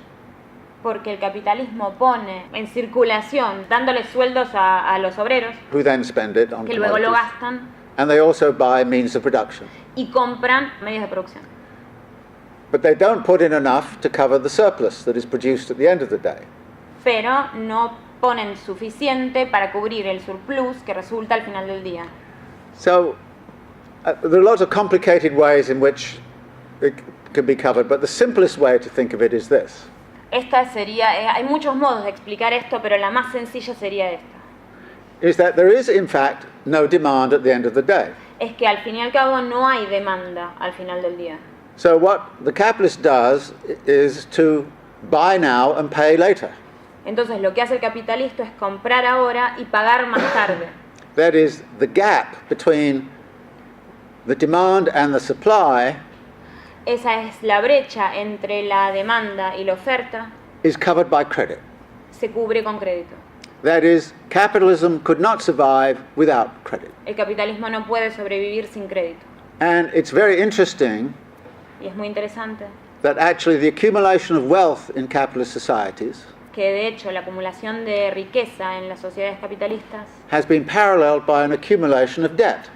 Porque el capitalismo pone en circulación, dándole sueldos a los obreros, who then spend it on que luego lo commodities, gastan and they also buy means of production. y compran medios de producción. But they don't put in enough to cover the surplus that is produced at the end of the day. Pero no ponen suficiente para cubrir el surplus que resulta al final del día. So there are lots of complicated ways in which it can be covered, but the simplest way to think of it is this. Hay muchos modos de explicar esto, pero la más sencilla sería esta. Is that there is in fact no demand at the end of the day. Es que al fin y al cabo no hay demanda al final del día. So what the capitalist does is to buy now and pay later. Entonces lo que hace el capitalista es comprar ahora y pagar más tarde. That is, the gap between the demand and the supply Esa es la brecha entre la demanda y la oferta, is covered by credit. se cubre con crédito. That is, capitalism could not survive without credit. El capitalismo no puede sobrevivir sin crédito. And it's very interesting Y es muy interesante that actually the accumulation of wealth in capitalist societies que de hecho la acumulación de riqueza en las sociedades capitalistas has been paralleled by an accumulation of debt.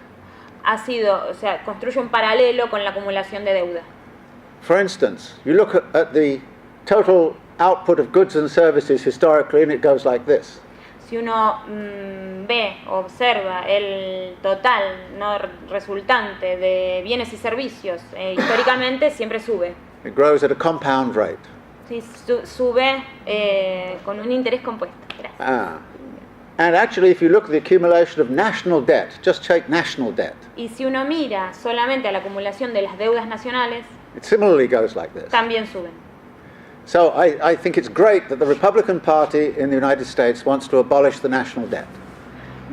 construye un paralelo con la acumulación de deuda. For instance, you look at the total output of goods and services historically, and it goes like this. Si uno observa el total resultante de bienes y servicios, históricamente siempre sube. It grows at a compound rate. Sí, sube con un interés compuesto. Gracias. And actually, if you look at the accumulation of national debt, just take national debt, Y si uno mira solamente a la acumulación de las deudas nacionales, it similarly goes like this. también suben. So I think it's great that the Republican Party in the United States wants to abolish the national debt.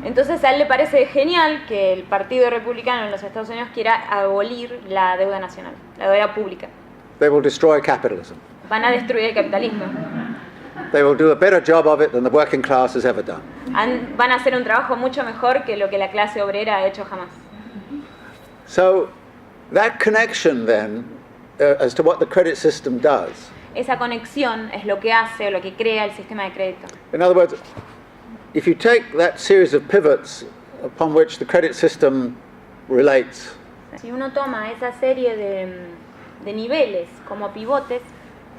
Entonces a él le parece genial que el Partido Republicano en los Estados Unidos quiera abolir la deuda nacional, la deuda pública. They will destroy capitalism. Van a destruir el capitalismo. They will do a better job of it than the working class has ever done. Van a hacer un trabajo mucho mejor que lo que la clase obrera ha hecho jamás. So that connection then, as to what the credit system does. Esa conexión es lo que hace o lo que crea el sistema de crédito. In other words, if you take that series of pivots upon which the credit system relates, Si uno toma esa serie de niveles como pivotes,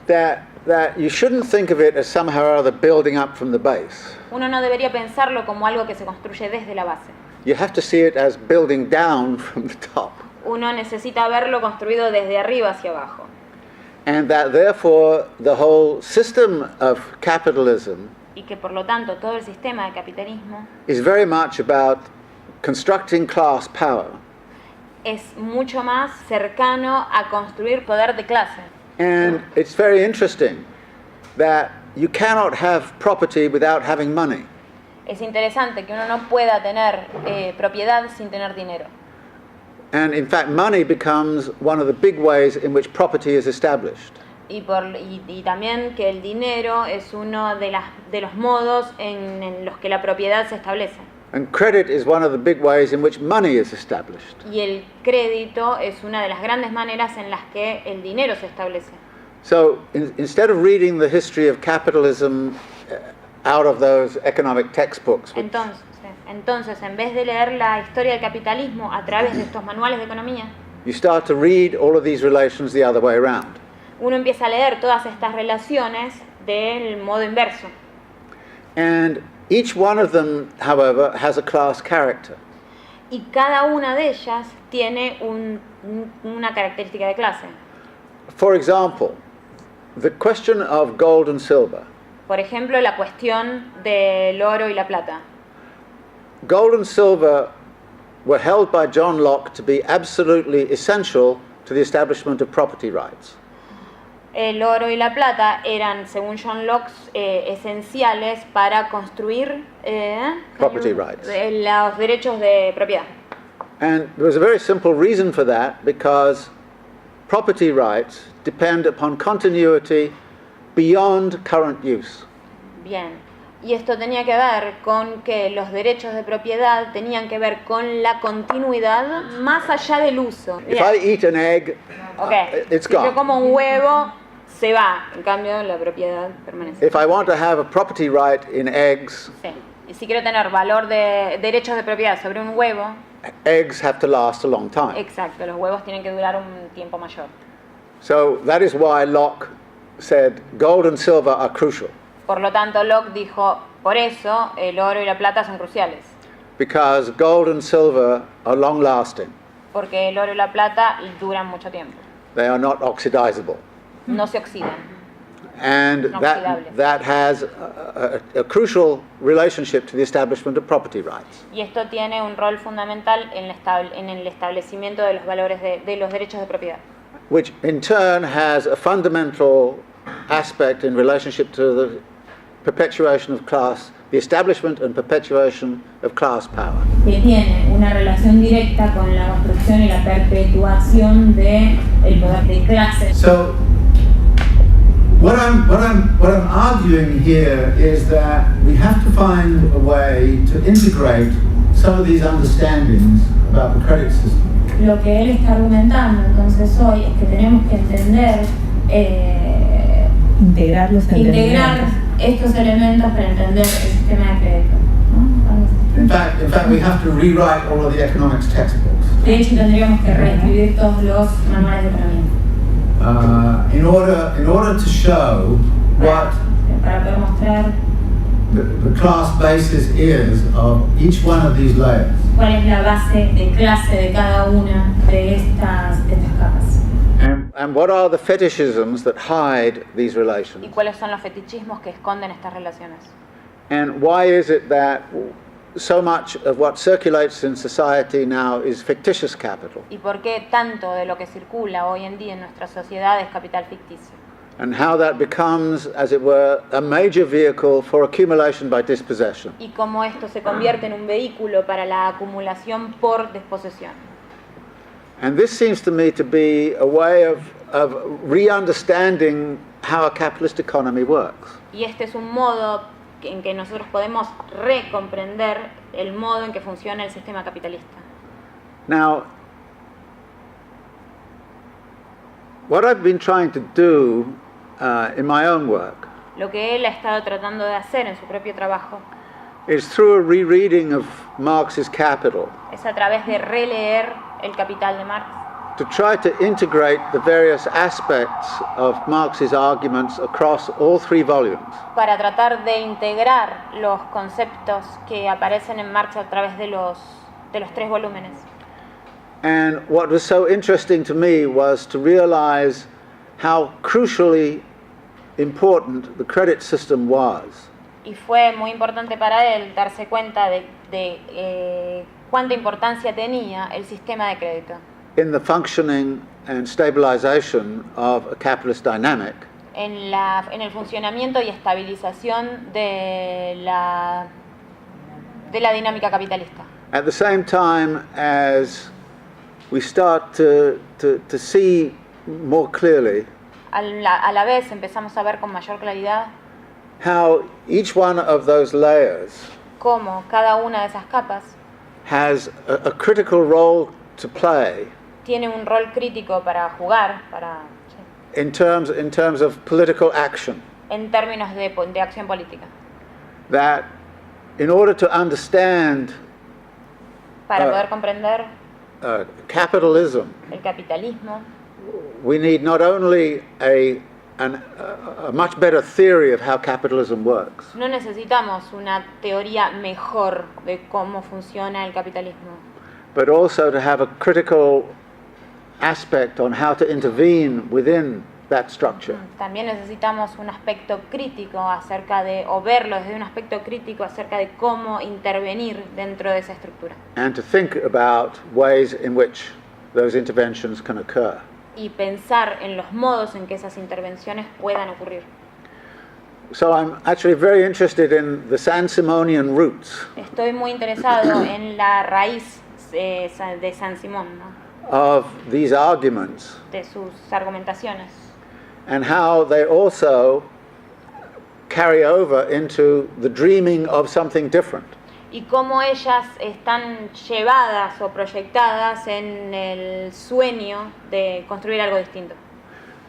that you shouldn't think of it as somehow or other building up from the base. uno no debería pensarlo como algo que se construye desde la base. You have to see it as building down from the top. Uno necesita verlo construido desde arriba hacia abajo. And that therefore the whole system of capitalism Y que por lo tanto todo el sistema de capitalismo is very much about constructing class power. Es mucho más cercano a construir poder de clase. And it's very interesting that you cannot have property without having money. Es interesante que uno no pueda tener propiedad sin tener dinero. And in fact, money becomes one of the big ways in which property is established. Y también que el dinero es uno de los modos en los que la propiedad se establece. And credit is one of the big ways in which money is established. Y el crédito es una de las grandes maneras en las que el dinero se establece. So instead of reading the history of capitalism out of those economic textbooks, Entonces, en vez de leer la historia del capitalismo a través de estos manuales de economía, you start to read all of these relations the other way around. Uno empieza a leer todas estas relaciones del modo inverso. And each one of them, however, has a class character. Y cada una de ellas tiene una característica de clase. For example, the question of gold and silver. Por ejemplo, la cuestión del oro y la plata. Gold and silver were held by John Locke to be absolutely essential to the establishment of property rights. El oro y la plata eran, según John Locke, esenciales para construir property rights. Los derechos de propiedad. And there was a very simple reason for that, because property rights depend upon continuity beyond current use. Bien. Y esto tenía que ver con que los derechos de propiedad tenían que ver con la continuidad más allá del uso. If I eat an egg, it's si gone. yo como un huevo, se va. En cambio, la propiedad permanece. If I want to have a property right in eggs, Sí. Y si quiero tener valor de derechos de propiedad sobre un huevo, eggs have to last a long time. exacto, los huevos tienen que durar un tiempo mayor. So that is why Locke said gold and silver are crucial. Por lo tanto, Locke dijo, por eso el oro y la plata son cruciales. Because gold and silver are long lasting. Porque el oro y la plata duran mucho tiempo. They are not oxidizable. No se oxidan. And that has a crucial relationship to the establishment of property rights. Y esto tiene un rol fundamental en el establecimiento de los valores de los derechos de propiedad. Which in turn has a fundamental aspect in relationship to the perpetuation of class, the establishment and perpetuation of class power. Que tiene una relación directa con la construcción y la perpetuación de el poder de clase. So what I'm arguing here is that we have to find a way to integrate some of these understandings about the credit system. Lo que él está argumentando entonces hoy es que tenemos que entender integrar estos elementos para entender el sistema de crédito, ¿no? In fact, we have to rewrite all of the economics textbooks. De hecho, tendríamos que reescribir todos los manuales de economía. In order to show what Para poder mostrar the class basis is of each one of these layers. cuál es la base de clase de cada una de estas capas. And what are the fetishisms that hide these Y relations? cuáles son los fetichismos que esconden estas relaciones. And why is it that so much of what circulates in society now is fictitious capital? Y por qué tanto de lo que circula hoy en día en nuestra sociedad es capital ficticio. And how that becomes, as it were, a major vehicle for accumulation by dispossession. Y cómo esto se convierte en un vehículo para la acumulación por desposesión. And this seems to me to be a way of re-understanding how a capitalist economy works. Y este es un modo en que nosotros podemos recomprender el modo en que funciona el sistema capitalista. Now, what I've been trying to do in my own work Lo que él ha estado tratando de hacer en su propio trabajo is through a rereading of Marx's Capital, es a través de releer El Capital de Marx, to try to integrate the various aspects of Marx's arguments across all three volumes. para tratar de integrar los conceptos que aparecen en Marx a través de los 3 volúmenes. And what was so interesting to me was to realize how crucially important the credit system was. Y fue muy importante para él darse cuenta de cuánta importancia tenía el sistema de crédito in the functioning and stabilization of a capitalist dynamic, en el funcionamiento y estabilización de la dinámica capitalista. at the same time as we start to see more clearly A la vez empezamos a ver con mayor claridad how each one of those layers cómo cada una de esas capas has a critical role to play tiene un rol crítico para jugar, in terms of political action. en términos de acción política. That in order to understand Para poder comprender capitalism, el capitalismo, we need not only a much better theory of how capitalism works, no necesitamos una teoría mejor de cómo funciona el capitalismo, but also to have a critical aspect on how to intervene within that structure. también necesitamos un aspecto crítico o verlo desde un aspecto crítico acerca de cómo intervenir dentro de esa estructura. And to think about ways in which those interventions can occur. Y pensar en los modos en que esas intervenciones puedan ocurrir. So I'm actually very interested in the Saint-Simonian roots Estoy muy interesado en la raíz de San Simón, ¿no? of these arguments De sus argumentaciones, and how they also carry over into the dreaming of something different. y cómo ellas están llevadas o proyectadas en el sueño de construir algo distinto.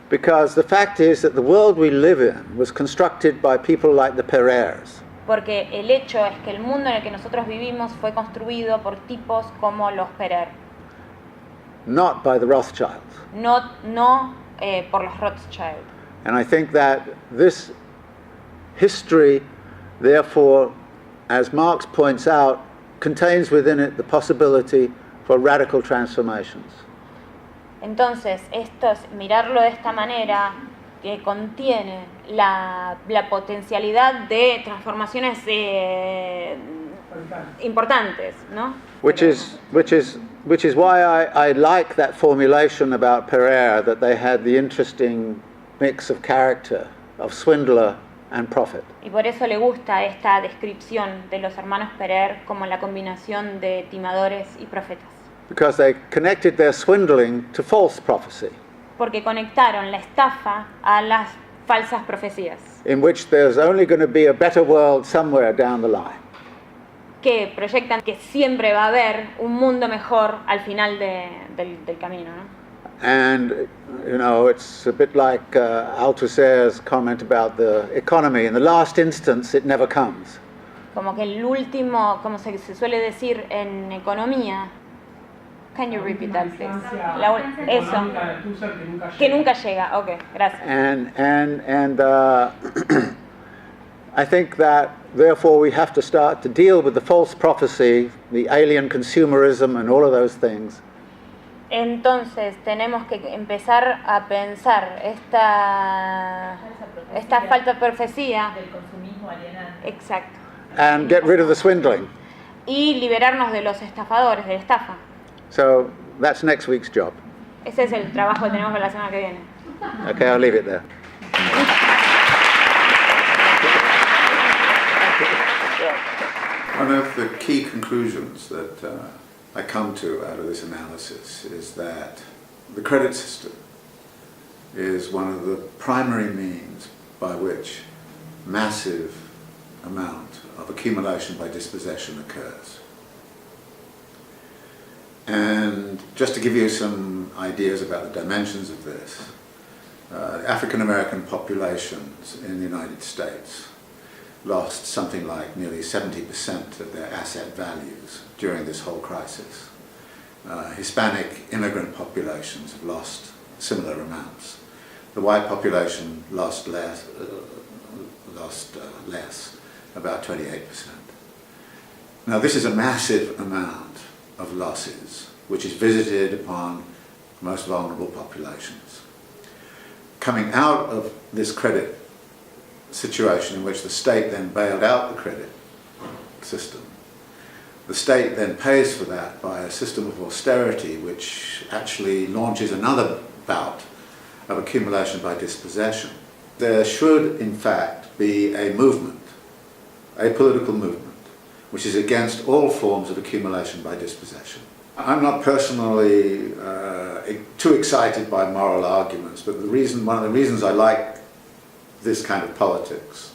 Because the fact is that the world we live in was constructed by people like the Pereiras. Porque el hecho es que el mundo en el que nosotros vivimos fue construido por tipos como los Pereira, Not by the Rothschilds. no por los Rothschild. And I think that this history, therefore, as Marx points out, contains within it the possibility for radical transformations. Entonces, mirarlo de esta manera que contiene la potencialidad de transformaciones importantes, ¿no? Which is why I like that formulation about Pereira, that they had the interesting mix of character of swindler and prophet. Y por eso le gusta esta descripción de los hermanos Pereira como la combinación de timadores y profetas. Because they connected their swindling to false prophecy, Porque conectaron la estafa a las falsas profecías, in which there's only going to be a better world somewhere down the line. que proyectan que siempre va a haber un mundo mejor al final del camino, ¿no? And, you know, it's a bit like Althusser's comment about the economy. In the last instance, it never comes. Como que el último, como se suele decir en economía, can you repeat that, please? Eso, que nunca llega. Ok, gracias. And I think that, therefore, we have to start to deal with the false prophecy, the alien consumerism, and all of those things. Entonces tenemos que empezar a pensar esta falta de profecía del consumismo alienante. Exacto. And get rid of the swindling. Y liberarnos de los estafadores, de la estafa. So that's next week's job. Ese es el trabajo que tenemos para la semana que viene. Okay, I'll leave it there. One of the key conclusions that I come to out of this analysis is that the credit system is one of the primary means by which massive amount of accumulation by dispossession occurs. And just to give you some ideas about the dimensions of this, African American populations in the United States lost something like nearly 70% of their asset values during this whole crisis. Hispanic immigrant populations have lost similar amounts. The white population lost less, about 28%. Now this is a massive amount of losses which is visited upon most vulnerable populations. Coming out of this credit situation in which the state then bailed out the credit system, The state then pays for that by a system of austerity which actually launches another bout of accumulation by dispossession. There should, in fact, be a movement, a political movement, which is against all forms of accumulation by dispossession. I'm not personally too excited by moral arguments, but one of the reasons I like this kind of politics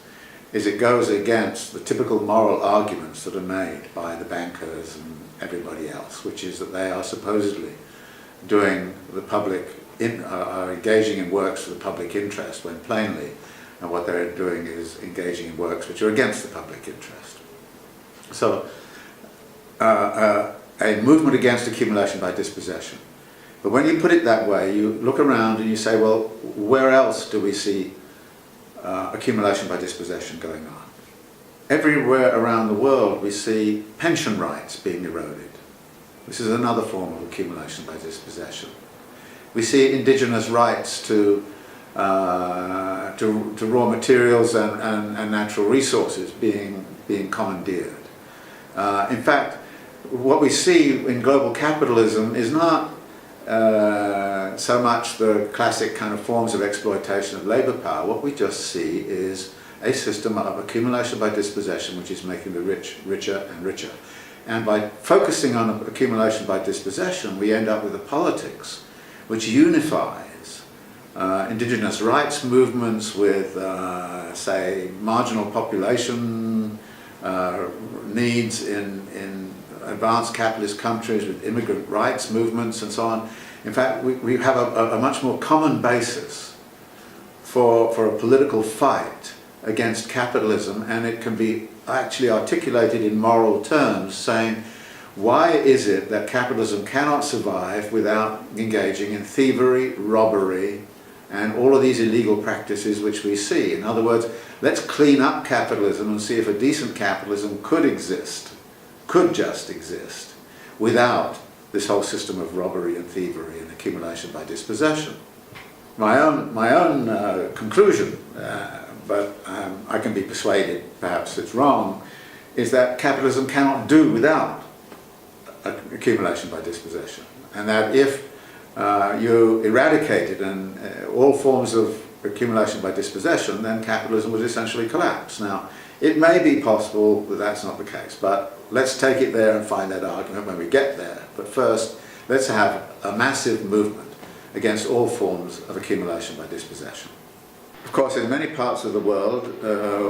is it goes against the typical moral arguments that are made by the bankers and everybody else, which is that they are supposedly doing the public, are engaging in works for the public interest, when plainly what they're doing is engaging in works which are against the public interest. So, a movement against accumulation by dispossession. But when you put it that way, you look around and you say, well, where else do we see accumulation by dispossession going on? Everywhere around the world we see pension rights being eroded. This is another form of accumulation by dispossession. We see indigenous rights to raw materials and natural resources being commandeered. In fact, what we see in global capitalism is not so much the classic kind of forms of exploitation of labour power. What we just see is a system of accumulation by dispossession which is making the rich richer and richer. And by focusing on accumulation by dispossession, we end up with a politics which unifies indigenous rights movements with, say, marginal population needs in advanced capitalist countries, with immigrant rights movements and so on. In fact, we have a much more common basis for a political fight against capitalism, and it can be actually articulated in moral terms, saying, why is it that capitalism cannot survive without engaging in thievery, robbery, and all of these illegal practices which we see? In other words, let's clean up capitalism and see if a decent capitalism could exist, could just exist, without this whole system of robbery and thievery and accumulation by dispossession. My own conclusion, but I can be persuaded perhaps it's wrong, is that capitalism cannot do without accumulation by dispossession, and that if you eradicated all forms of accumulation by dispossession, then capitalism would essentially collapse. Now, it may be possible that that's not the case, but let's take it there and find that argument when we get there. But first, let's have a massive movement against all forms of accumulation by dispossession. Of course, in many parts of the world,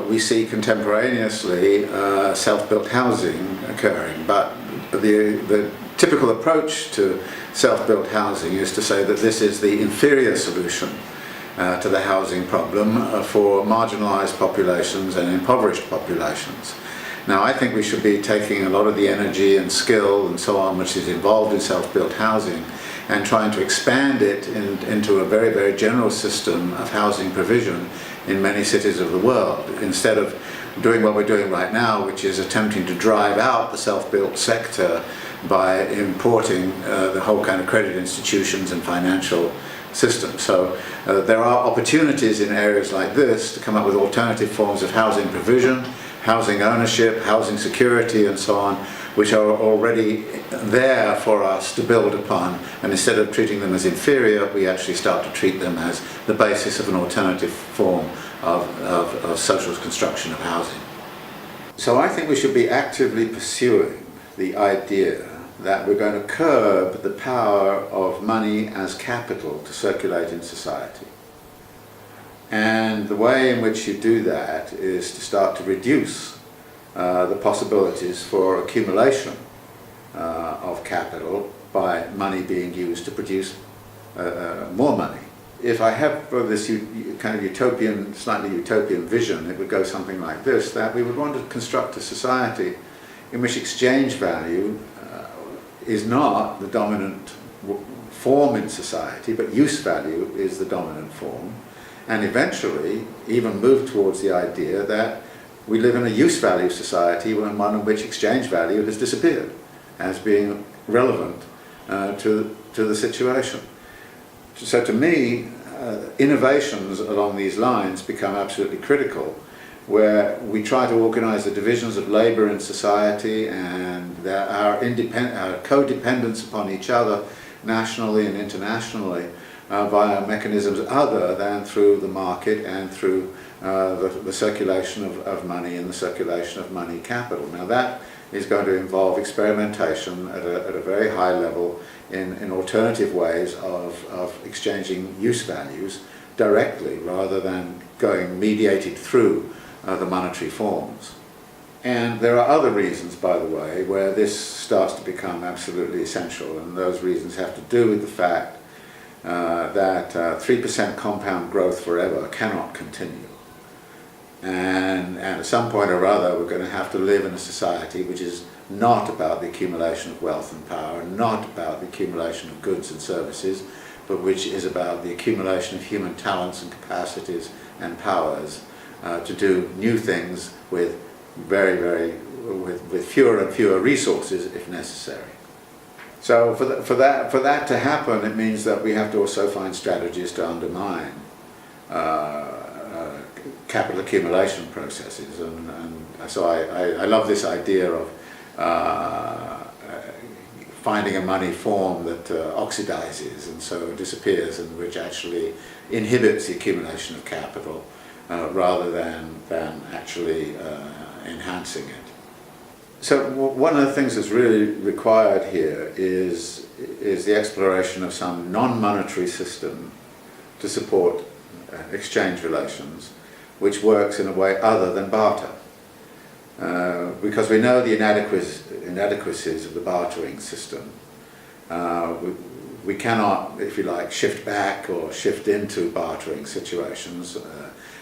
we see contemporaneously self-built housing occurring, but the typical approach to self-built housing is to say that this is the inferior solution to the housing problem for marginalized populations and impoverished populations. Now, I think we should be taking a lot of the energy and skill and so on which is involved in self-built housing and trying to expand it into a very, very general system of housing provision in many cities of the world, instead of doing what we're doing right now, which is attempting to drive out the self-built sector by importing the whole kind of credit institutions and financial system. So there are opportunities in areas like this to come up with alternative forms of housing provision, housing ownership, housing security and so on, which are already there for us to build upon, and instead of treating them as inferior, we actually start to treat them as the basis of an alternative form of social construction of housing. So I think we should be actively pursuing the idea that we're going to curb the power of money as capital to circulate in society. And the way in which you do that is to start to reduce the possibilities for accumulation of capital by money being used to produce more money. If I have this kind of utopian, slightly utopian vision, it would go something like this, that we would want to construct a society in which exchange value is not the dominant form in society, but use value is the dominant form, and eventually even move towards the idea that we live in a use value society, one in which exchange value has disappeared as being relevant to the situation. So to me, innovations along these lines become absolutely critical where we try to organize the divisions of labor in society and our codependence upon each other nationally and internationally via mechanisms other than through the market and through the circulation of money and the circulation of money capital. Now that is going to involve experimentation at a very high level in alternative ways of exchanging use values directly rather than going mediated through the monetary forms. And there are other reasons, by the way, where this starts to become absolutely essential, and those reasons have to do with the fact that 3% compound growth forever cannot continue. And at some point or other we're going to have to live in a society which is not about the accumulation of wealth and power, not about the accumulation of goods and services, but which is about the accumulation of human talents and capacities and powers to do new things with with fewer and fewer resources if necessary. So for that to happen, it means that we have to also find strategies to undermine capital accumulation processes, and so I love this idea of finding a money form that oxidizes and so disappears, and which actually inhibits the accumulation of capital rather than actually enhancing it. So one of the things that's really required here is the exploration of some non-monetary system to support exchange relations, which works in a way other than barter. Because we know the inadequacies of the bartering system. We cannot, if you like, shift back or shift into bartering situations.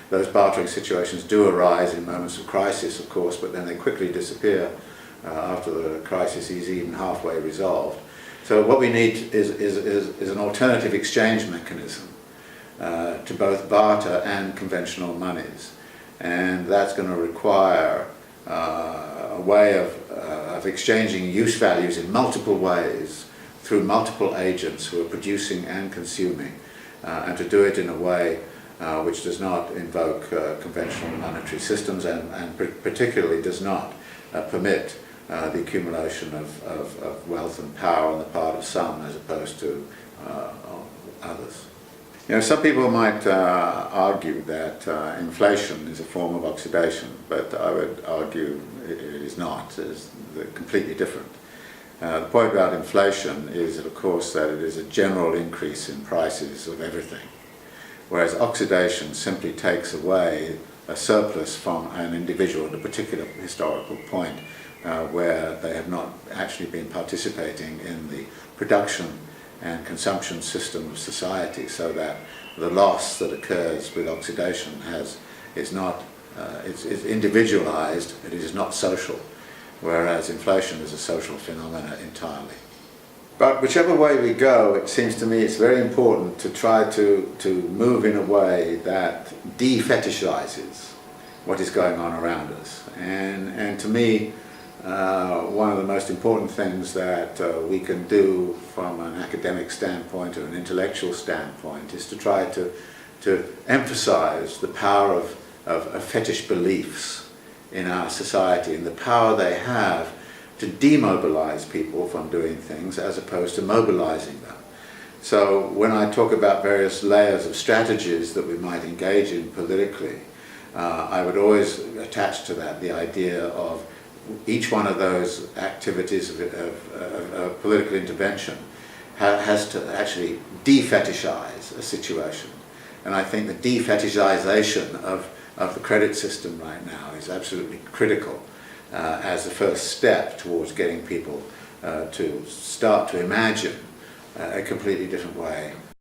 Those bartering situations do arise in moments of crisis, of course, but then they quickly disappear after the crisis is even halfway resolved. So what we need is an alternative exchange mechanism to both barter and conventional monies. And that's going to require a way of exchanging use values in multiple ways through multiple agents who are producing and consuming, and to do it in a way which does not invoke conventional monetary systems and particularly does not permit the accumulation of wealth and power on the part of some as opposed to others. You know, some people might argue that inflation is a form of oxidation, but I would argue it is not. It's completely different. The point about inflation is, of course, that it is a general increase in prices of everything, whereas oxidation simply takes away a surplus from an individual at a particular historical point where they have not actually been participating in the production and consumption system of society, so that the loss that occurs with oxidation is individualized, it is not social, whereas inflation is a social phenomena entirely. But whichever way we go, it seems to me it's very important to try to move in a way that de-fetishizes what is going on around us. And to me, one of the most important things that we can do from an academic standpoint or an intellectual standpoint is to try to emphasize the power of fetish beliefs in our society and the power they have to demobilize people from doing things as opposed to mobilizing them. So when I talk about various layers of strategies that we might engage in politically, I would always attach to that the idea of each one of those activities of political intervention has to actually de-fetishize a situation. And I think the de-fetishization of the credit system right now is absolutely critical as the first step towards getting people to start to imagine a completely different way